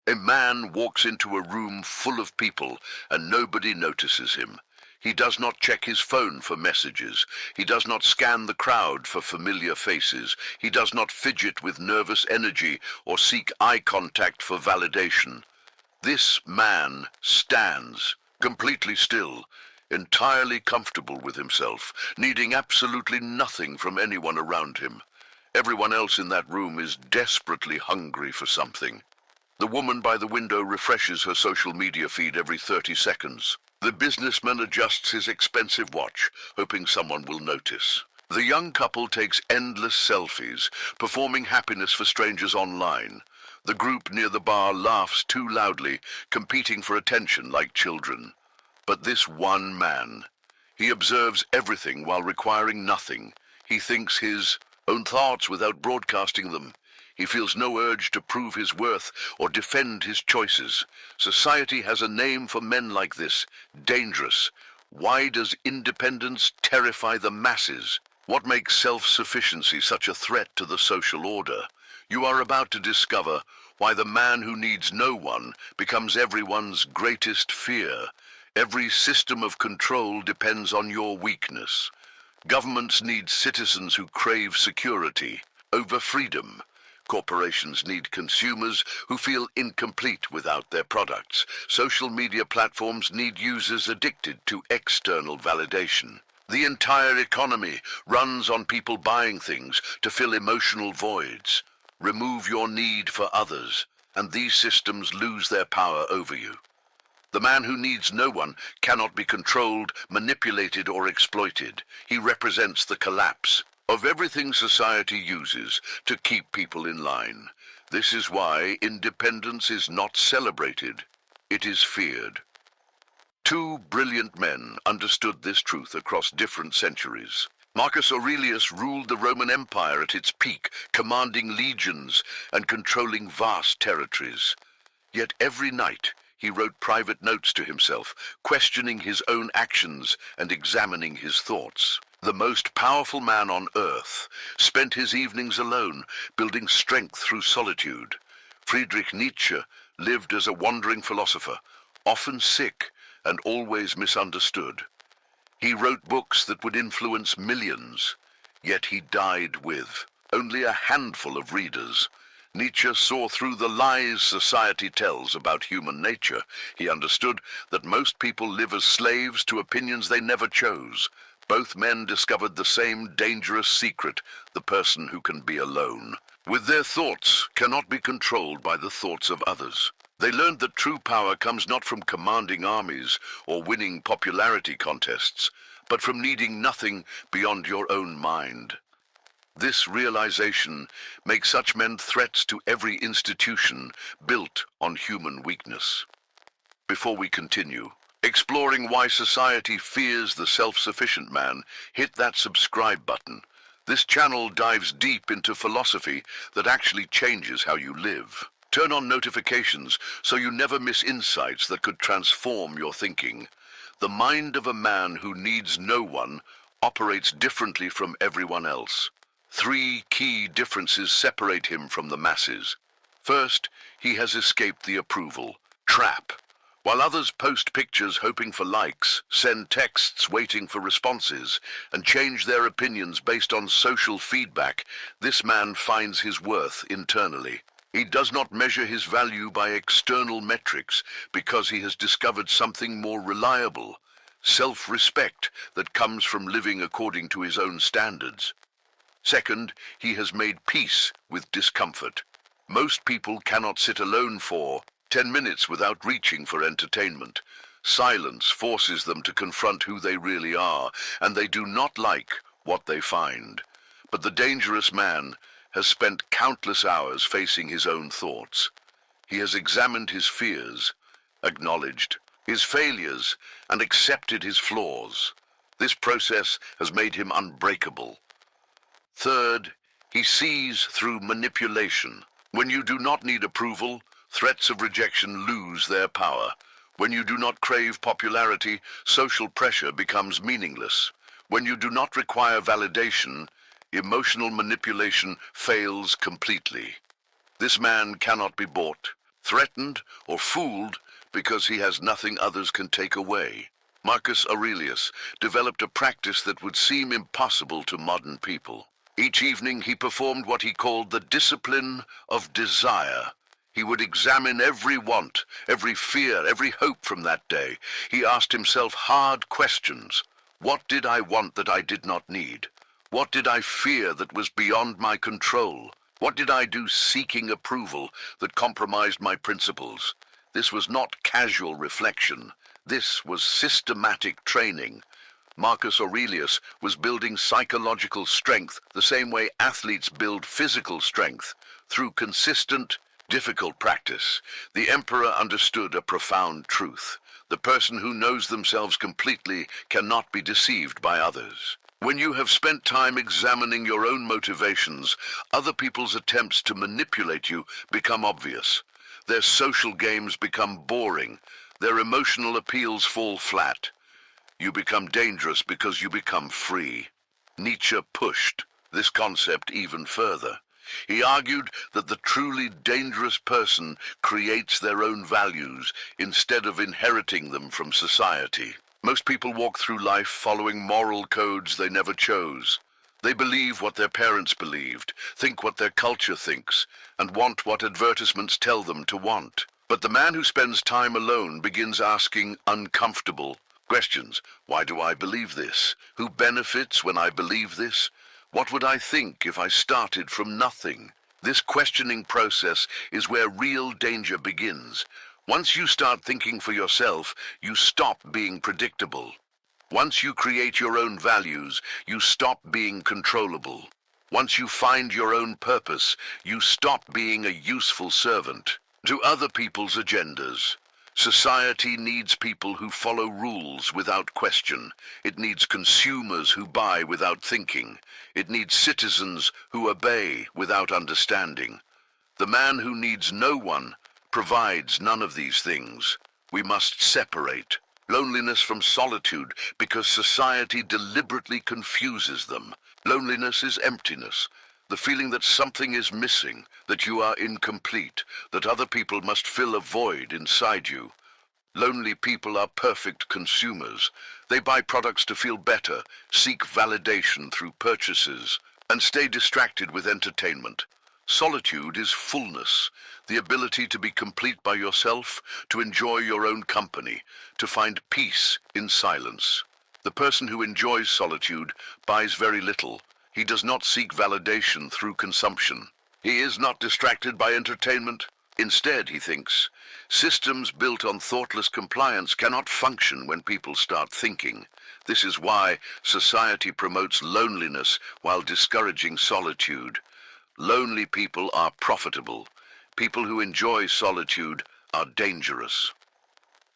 A man walks into a room full of people and nobody notices him. He does not check his phone for messages. He does not scan the crowd for familiar faces. He does not fidget with nervous energy or seek eye contact for validation. This man stands, completely still, entirely comfortable with himself, needing absolutely nothing from anyone around him. Everyone else in that room is desperately hungry for something. The woman by the window refreshes her social media feed every 30 seconds. The businessman adjusts his expensive watch, hoping someone will notice. The young couple takes endless selfies, performing happiness for strangers online. The group near the bar laughs too loudly, competing for attention like children. But this one man, he observes everything while requiring nothing. He thinks his own thoughts without broadcasting them. He feels no urge to prove his worth or defend his choices. Society has a name for men like this: dangerous. Why does independence terrify the masses? What makes self-sufficiency such a threat to the social order? You are about to discover why the man who needs no one becomes everyone's greatest fear. Every system of control depends on your weakness. Governments need citizens who crave security over freedom. Corporations need consumers who feel incomplete without their products. Social media platforms need users addicted to external validation. The entire economy runs on people buying things to fill emotional voids. Remove your need for others, and these systems lose their power over you. The man who needs no one cannot be controlled, manipulated, or exploited. He represents the collapse of everything society uses to keep people in line. This is why independence is not celebrated, it is feared. Two brilliant men understood this truth across different centuries. Marcus Aurelius ruled the Roman Empire at its peak, commanding legions and controlling vast territories. Yet every night he wrote private notes to himself, questioning his own actions and examining his thoughts. The most powerful man on earth spent his evenings alone, building strength through solitude. Friedrich Nietzsche lived as a wandering philosopher, often sick and always misunderstood. He wrote books that would influence millions, yet he died with only a handful of readers. Nietzsche saw through the lies society tells about human nature. He understood that most people live as slaves to opinions they never chose. Both men discovered the same dangerous secret: the person who can be alone with their thoughts cannot be controlled by the thoughts of others. They learned that true power comes not from commanding armies or winning popularity contests, but from needing nothing beyond your own mind. This realization makes such men threats to every institution built on human weakness. Before we continue exploring why society fears the self-sufficient man, hit that subscribe button. This channel dives deep into philosophy that actually changes how you live. Turn on notifications so you never miss insights that could transform your thinking. The mind of a man who needs no one operates differently from everyone else. Three key differences separate him from the masses. First, he has escaped the approval trap. While others post pictures hoping for likes, send texts waiting for responses, and change their opinions based on social feedback, this man finds his worth internally. He does not measure his value by external metrics because he has discovered something more reliable: self-respect that comes from living according to his own standards. Second, he has made peace with discomfort. Most people cannot sit alone for 10 minutes without reaching for entertainment. Silence forces them to confront who they really are, and they do not like what they find. But the dangerous man has spent countless hours facing his own thoughts. He has examined his fears, acknowledged his failures, and accepted his flaws. This process has made him unbreakable. Third, he sees through manipulation. When you do not need approval, threats of rejection lose their power. When you do not crave popularity, social pressure becomes meaningless. When you do not require validation, emotional manipulation fails completely. This man cannot be bought, threatened or fooled because he has nothing others can take away. Marcus Aurelius developed a practice that would seem impossible to modern people. Each evening he performed what he called the discipline of desire. He would examine every want, every fear, every hope from that day. He asked himself hard questions. What did I want that I did not need? What did I fear that was beyond my control? What did I do seeking approval that compromised my principles? This was not casual reflection. This was systematic training. Marcus Aurelius was building psychological strength the same way athletes build physical strength, through consistent, difficult practice. The emperor understood a profound truth. The person who knows themselves completely cannot be deceived by others. When you have spent time examining your own motivations, other people's attempts to manipulate you become obvious. Their social games become boring. Their emotional appeals fall flat. You become dangerous because you become free. Nietzsche pushed this concept even further. He argued that the truly dangerous person creates their own values instead of inheriting them from society. Most people walk through life following moral codes they never chose. They believe what their parents believed, think what their culture thinks, and want what advertisements tell them to want. But the man who spends time alone begins asking uncomfortable questions. Why do I believe this? Who benefits when I believe this? What would I think if I started from nothing? This questioning process is where real danger begins. Once you start thinking for yourself, you stop being predictable. Once you create your own values, you stop being controllable. Once you find your own purpose, you stop being a useful servant to other people's agendas. Society needs people who follow rules without question. It needs consumers who buy without thinking. It needs citizens who obey without understanding. The man who needs no one provides none of these things. We must separate loneliness from solitude because society deliberately confuses them. Loneliness is emptiness, the feeling that something is missing, that you are incomplete, that other people must fill a void inside you. Lonely people are perfect consumers. They buy products to feel better, seek validation through purchases, and stay distracted with entertainment. Solitude is fullness, the ability to be complete by yourself, to enjoy your own company, to find peace in silence. The person who enjoys solitude buys very little. He does not seek validation through consumption. He is not distracted by entertainment. Instead, he thinks, systems built on thoughtless compliance cannot function when people start thinking. This is why society promotes loneliness while discouraging solitude. Lonely people are profitable. People who enjoy solitude are dangerous.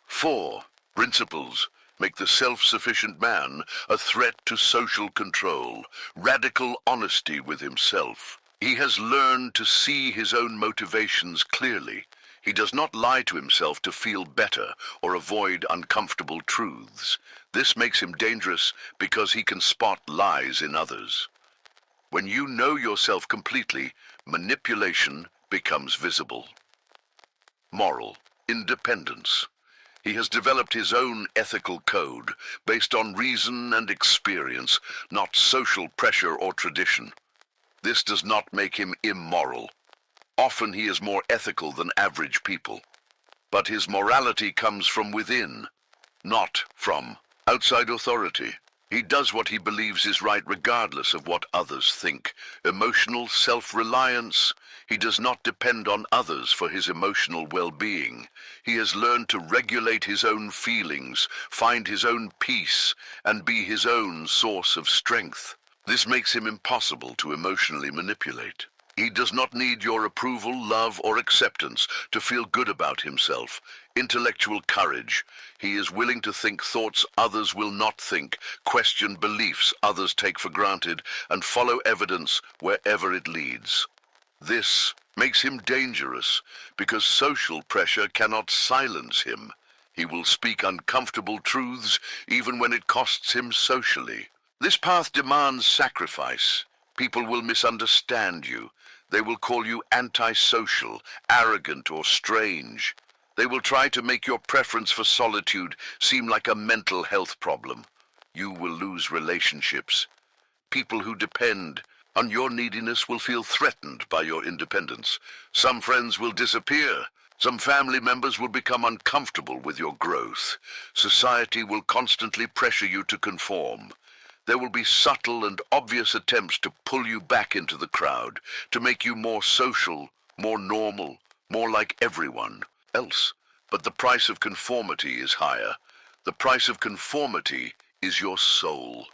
4. Principles make the self-sufficient man a threat to social control, radical honesty with himself. He has learned to see his own motivations clearly. He does not lie to himself to feel better or avoid uncomfortable truths. This makes him dangerous because he can spot lies in others. When you know yourself completely, manipulation becomes visible. Moral independence. He has developed his own ethical code based on reason and experience, not social pressure or tradition. This does not make him immoral. Often he is more ethical than average people. But his morality comes from within, not from outside authority. He does what he believes is right regardless of what others think. Emotional self-reliance. He does not depend on others for his emotional well-being. He has learned to regulate his own feelings, find his own peace, and be his own source of strength. This makes him impossible to emotionally manipulate. He does not need your approval, love, or acceptance to feel good about himself. Intellectual courage. He is willing to think thoughts others will not think, question beliefs others take for granted, and follow evidence wherever it leads. This makes him dangerous because social pressure cannot silence him. He will speak uncomfortable truths even when it costs him socially. This path demands sacrifice. People will misunderstand you. They will call you antisocial, arrogant, or strange. They will try to make your preference for solitude seem like a mental health problem. You will lose relationships. People who depend on your neediness will feel threatened by your independence. Some friends will disappear. Some family members will become uncomfortable with your growth. Society will constantly pressure you to conform. There will be subtle and obvious attempts to pull you back into the crowd, to make you more social, more normal, more like everyone else. But the price of conformity is higher. The price of conformity is your soul.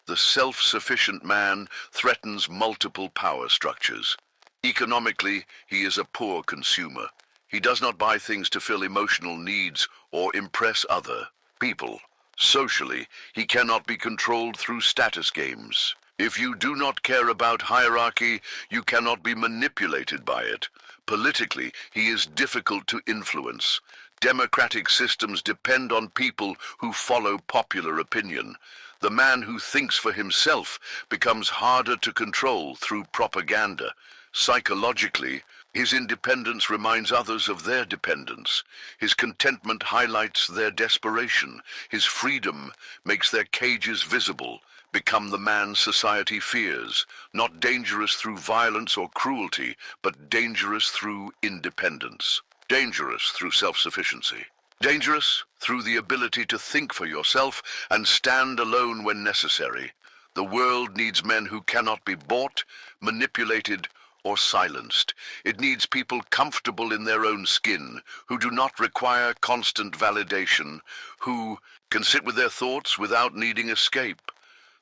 The self-sufficient man threatens multiple power structures. Economically, he is a poor consumer. He does not buy things to fill emotional needs or impress other people. Socially, he cannot be controlled through status games. If you do not care about hierarchy, you cannot be manipulated by it. Politically, he is difficult to influence. Democratic systems depend on people who follow popular opinion. The man who thinks for himself becomes harder to control through propaganda. Psychologically, his independence reminds others of their dependence. His contentment highlights their desperation. His freedom makes their cages visible, become the man society fears, not dangerous through violence or cruelty, but dangerous through independence. Dangerous through self-sufficiency. Dangerous through the ability to think for yourself and stand alone when necessary. The world needs men who cannot be bought, manipulated, or silenced. It needs people comfortable in their own skin, who do not require constant validation, who can sit with their thoughts without needing escape.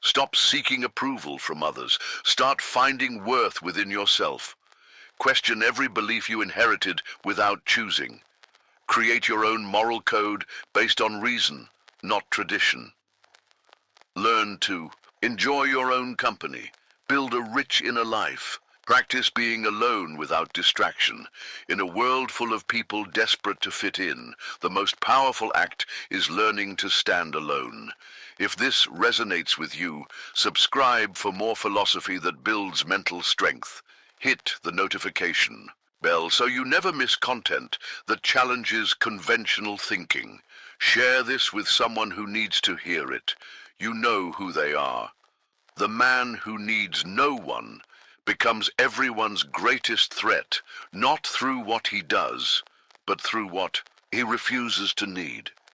Stop seeking approval from others. Start finding worth within yourself. Question every belief you inherited without choosing. Create your own moral code based on reason, not tradition. Learn to enjoy your own company. Build a rich inner life. Practice being alone without distraction. In a world full of people desperate to fit in, the most powerful act is learning to stand alone. If this resonates with you, subscribe for more philosophy that builds mental strength. Hit the notification bell so you never miss content that challenges conventional thinking. Share this with someone who needs to hear it. You know who they are. The man who needs no one becomes everyone's greatest threat, not through what he does, but through what he refuses to need.